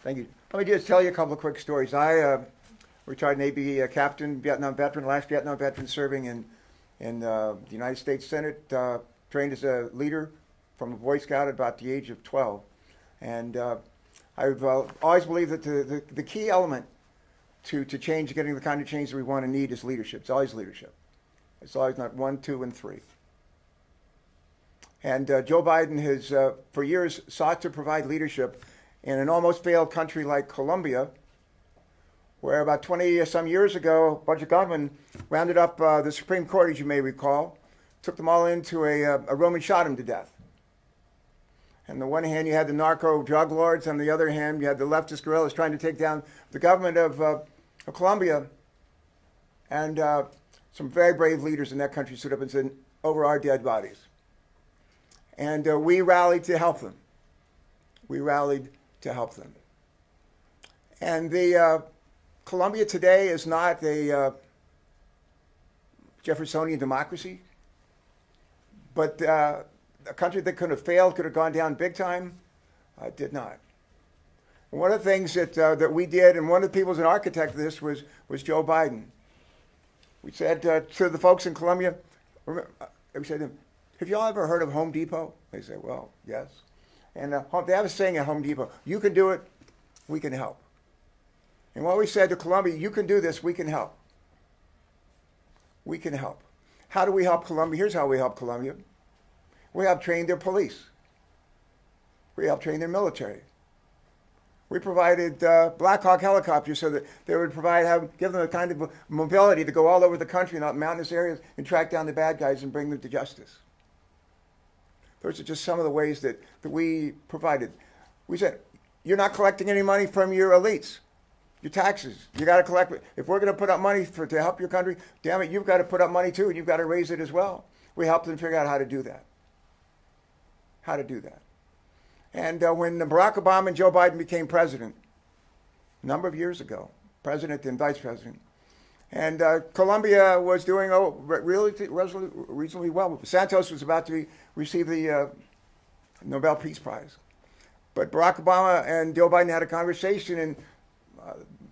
Thank you. Let me just tell you a couple of quick stories. I retired Navy captain, Vietnam veteran, last Vietnam veteran serving in the United States Senate. Trained as a leader from a Boy Scout at about the age of 12, and I've always believed that the key element to change, getting the kind of change that we want and need, is leadership. It's always leadership. It's always not 1, 2, and 3. And Joe Biden has, for years, sought to provide leadership in an almost failed country like Colombia, where about 20 some years ago, a bunch of gunmen rounded up the Supreme Court, as you may recall, took them all into a room and shot them to death. On the one hand, you had the narco drug lords. On the other hand, you had the leftist guerrillas trying to take down the government of Colombia. And some very brave leaders in that country stood up and said, "Over our dead bodies." And we rallied to help them. We rallied to help them. And the Colombia today is not a Jeffersonian democracy, but a country that could have failed, could have gone down big time, did not. And one of the things that we did, and one of the people who's an architect of this was Joe Biden. We said to the folks in Colombia, we said to them, "Have y'all ever heard of Home Depot?" They said, "Well, yes." And they have a saying at Home Depot, "You can do it, we can help." And what we said to Colombia, "You can do this, we can help. We can help." How do we help Colombia? Here's how we help Colombia. We help train their police. We help train their military. We provided Black Hawk helicopters so that they would give them the kind of mobility to go all over the country and out in mountainous areas and track down the bad guys and bring them to justice. Those are just some of the ways that we provided. We said, "You're not collecting any money from your elites, your taxes. You got to collect. If we're going to put up money to help your country, damn it, you've got to put up money too, and you've got to raise it as well." We helped them figure out how to do that. How to do that. And when Barack Obama and Joe Biden became president, a number of years ago, president and vice president, and Colombia was doing reasonably well. Santos was about to receive the Nobel Peace Prize. But Barack Obama and Joe Biden had a conversation, and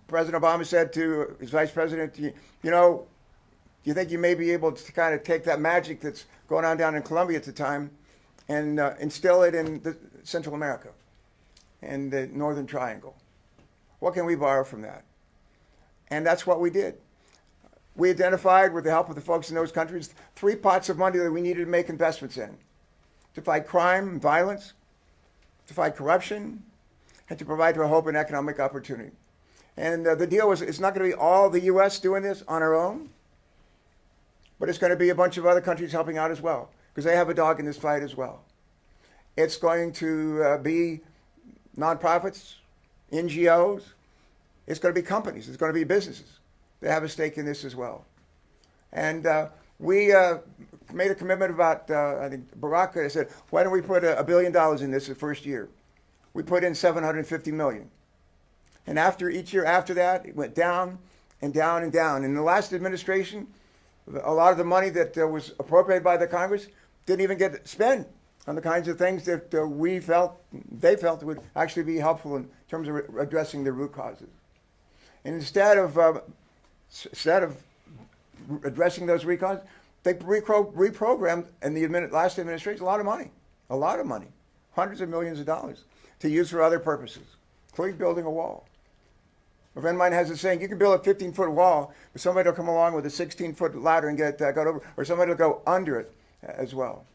President Obama said to his vice president, "Do you think you may be able to kind of take that magic that's going on down in Colombia at the time and instill it in Central America and the Northern Triangle? What can we borrow from that?" And that's what we did. We identified, with the help of the folks in those countries, 3 pots of money that we needed to make investments in: to fight crime and violence, to fight corruption, and to provide for hope and economic opportunity. And the deal was, it's not going to be all the U.S. doing this on our own, but it's going to be a bunch of other countries helping out as well, because they have a dog in this fight as well. It's going to be nonprofits, NGOs. It's going to be companies. It's going to be businesses. They have a stake in this as well. And we made a commitment about, I think Barack said, "Why don't we put $1 billion in this the first year?" We put in $750 million. And after each year after that, it went down and down and down. In the last administration, a lot of the money that was appropriated by the Congress didn't even get spent on the kinds of things that they felt would actually be helpful in terms of addressing the root causes. And instead of addressing those root causes, they reprogrammed in the last administration a lot of money, hundreds of millions of dollars to use for other purposes, including building a wall. A friend of mine has a saying, you can build a 15-foot wall, but somebody will come along with a 16-foot ladder and get got over, or somebody will go under it as well.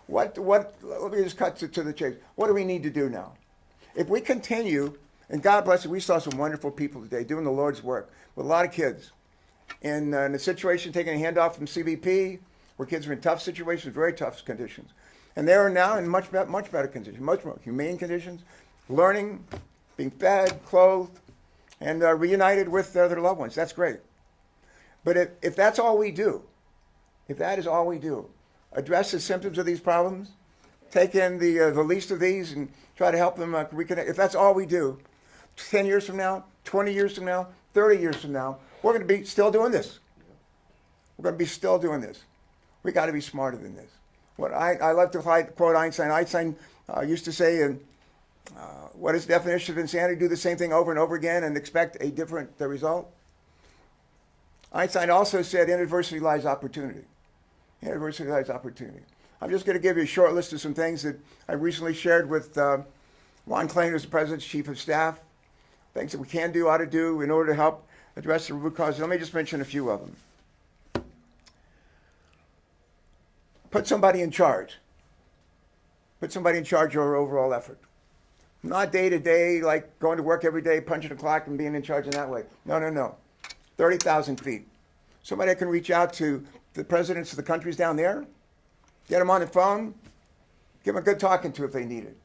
Let me just cut to the chase. What do we need to do now? If we continue, and God bless you, we saw some wonderful people today doing the Lord's work with a lot of kids in a situation, taking a handoff from CBP, where kids are in tough situations, very tough conditions. And they are now in much better conditions, much more humane conditions, learning, being fed, clothed, and reunited with their loved ones. That's great. But if that's all we do, if that is all we do, address the symptoms of these problems, take in the least of these and try to help them reconnect. If that's all we do, 10 years from now, 20 years from now, 30 years from now, we're going to be still doing this. We're going to be still doing this. We got to be smarter than this. What I love to quote Einstein. Einstein used to say, What is the definition of insanity? Do the same thing over and over again and expect a different result? Einstein also said, in adversity lies opportunity. In adversity lies opportunity. I'm just going to give you a short list of some things that I recently shared with Juan Klain, who's the President's Chief of Staff, things that we can do, ought to do in order to help address the root causes. Let me just mention a few of them. Put somebody in charge. Put somebody in charge of our overall effort. Not day to day, like going to work every day, punching a clock and being in charge in that way. No, no, no. 30,000 feet. Somebody that can reach out to the presidents of the countries down there, get them on the phone, give them a good talking to if they need it.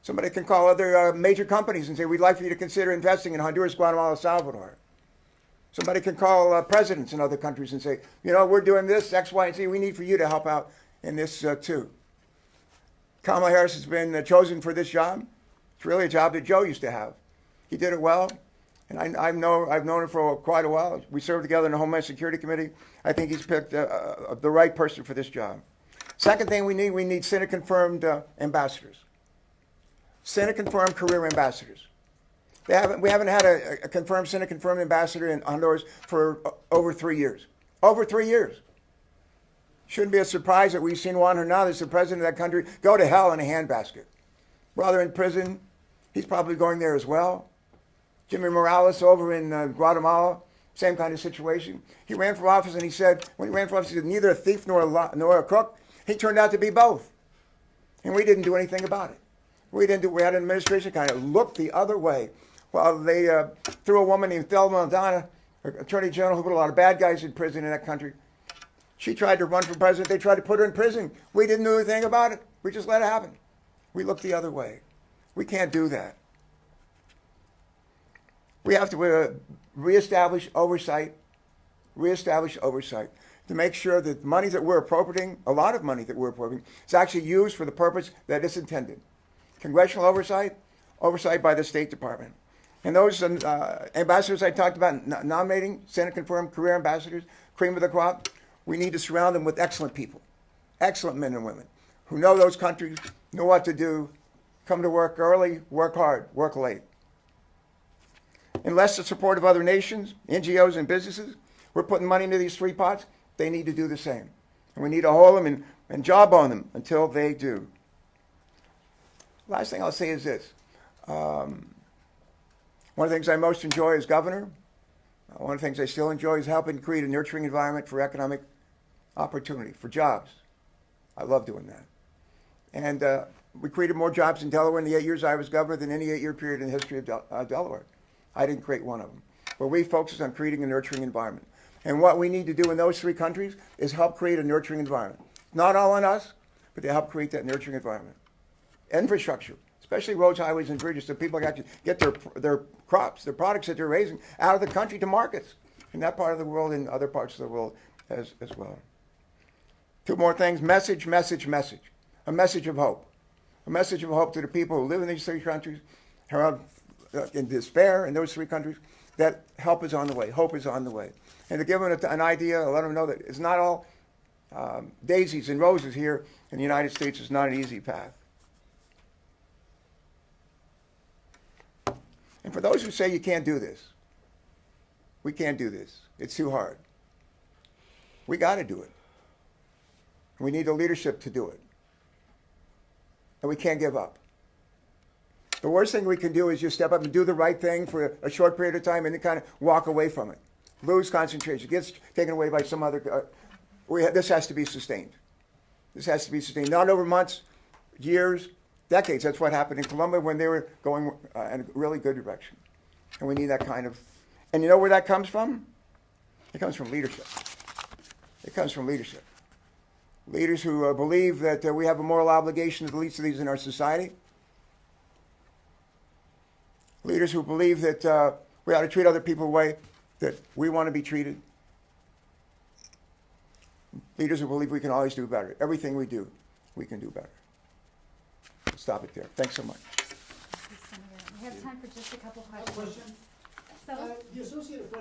Somebody can call other major companies and say, we'd like for you to consider investing in Honduras, Guatemala, Salvador. Somebody can call presidents in other countries and say, you know, we're doing this, X, Y, and Z. We need for you to help out in this too. Kamala Harris has been chosen for this job. It's really a job that Joe used to have. He did it well, and I've known him for quite a while. We served together in the Homeland Security Committee. I think he's picked the right person for this job. Second thing we need Senate-confirmed ambassadors. Senate-confirmed career ambassadors. We haven't had a confirmed Senate-confirmed ambassador in Honduras for over 3 years. Over 3 years. Shouldn't be a surprise that we've seen Juan Hernandez, the president of that country, go to hell in a handbasket. Brother in prison, he's probably going there as well. Jimmy Morales over in Guatemala, same kind of situation. He ran for office and he said, when he ran for office, he said, neither a thief nor a crook. He turned out to be both. And we didn't do anything about it. We had an administration kind of looked the other way while they threw a woman named Thelma Madonna, Attorney General, who put a lot of bad guys in prison in that country. She tried to run for president. They tried to put her in prison. We didn't do anything about it. We just let it happen. We looked the other way. We can't do that. We have to reestablish oversight to make sure that the money that we're appropriating, a lot of money that we're appropriating, is actually used for the purpose that it's intended. Congressional oversight by the State Department. And those ambassadors I talked about nominating, Senate-confirmed career ambassadors, cream of the crop, we need to surround them with excellent people, excellent men and women who know those countries, know what to do, come to work early, work hard, work late. Unless the support of other nations, NGOs, and businesses, we're putting money into these three pots, they need to do the same. And we need to hold them and jawbone them until they do. Last thing I'll say is this. One of the things I most enjoy as governor, one of the things I still enjoy is helping create a nurturing environment for economic opportunity, for jobs. I love doing that. And we created more jobs in Delaware in the 8 years I was governor than any 8-year period in the history of Delaware. I didn't create one of them. But we focused on creating a nurturing environment. And what we need to do in those three countries is help create a nurturing environment. Not all on us, but to help create that nurturing environment. Infrastructure, especially roads, highways, and bridges, so people can actually get their crops, their products that they're raising out of the country to markets in that part of the world and other parts of the world as well. Two more things. Message. A message of hope. A message of hope to the people who live in these three countries, who are in despair in those three countries, that help is on the way. Hope is on the way. And to give them an idea, let them know that it's not all daisies and roses here in the United States. It's not an easy path. And for those who say you can't do this, we can't do this. It's too hard. We got to do it. We need the leadership to do it. And we can't give up. The worst thing we can do is just step up and do the right thing for a short period of time and then kind of walk away from it. Lose concentration. It gets taken away by some other... this has to be sustained. This has to be sustained. Not over months, years, decades. That's what happened in Colombia when they were going in a really good direction. And we need that kind of... And you know where that comes from? It comes from leadership. It comes from leadership. Leaders who believe that we have a moral obligation to the least of these in our society. Leaders who believe that we ought to treat other people the way that we want to be treated. Leaders who believe we can always do better. Everything we do, we can do better. Stop it there. Thanks so much. We have time for just a couple questions. Question. So, The Associated Press